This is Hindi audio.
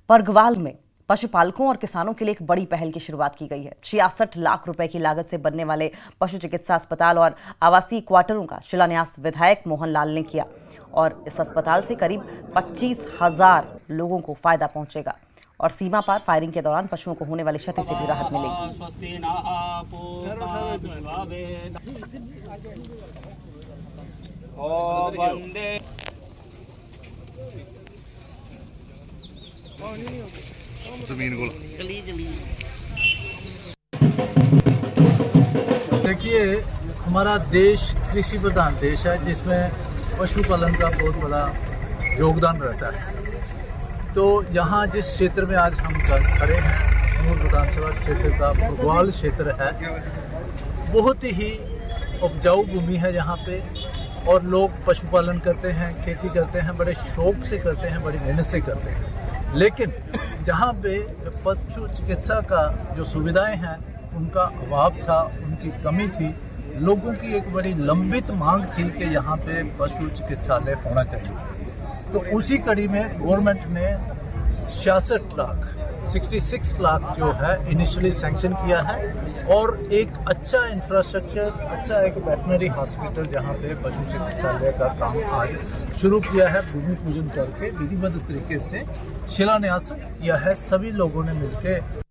परगवाल में पशुपालकों और किसानों के लिए एक बड़ी पहल की शुरुआत की गई है। 66 लाख रुपए की लागत से बनने वाले पशु चिकित्सा अस्पताल और आवासीय क्वार्टरों का शिलान्यास विधायक मोहन लाल ने किया और इस अस्पताल से करीब 25,000 लोगों को फायदा पहुंचेगा और सीमा पार फायरिंग के दौरान पशुओं को होने वाली क्षति से भी राहत मिलेगी। जमीन को देखिए, हमारा देश कृषि प्रधान देश है जिसमें पशुपालन का बहुत बड़ा योगदान रहता है। तो यहाँ जिस क्षेत्र में आज हम खड़े हैं, मूल विधानसभा क्षेत्र का परगवाल क्षेत्र है, बहुत ही उपजाऊ भूमि है यहाँ पे और लोग पशुपालन करते हैं, खेती करते हैं, बड़े शौक से करते हैं, बड़ी मेहनत से करते हैं। लेकिन जहाँ पे पशु चिकित्सा का जो सुविधाएं हैं उनका अभाव था, उनकी कमी थी। लोगों की एक बड़ी लंबित मांग थी कि यहाँ पे पशु चिकित्सालय होना चाहिए। तो उसी कड़ी में गवर्नमेंट ने 66 लाख जो है इनिशियली सैंक्शन किया है और एक अच्छा इंफ्रास्ट्रक्चर, अच्छा एक वेटनरी हॉस्पिटल जहाँ पे पशु चिकित्सालय का काम आज शुरू किया है। भूमि पूजन करके विधिवत तरीके से शिलान्यास किया है। सभी लोगों ने मिलकर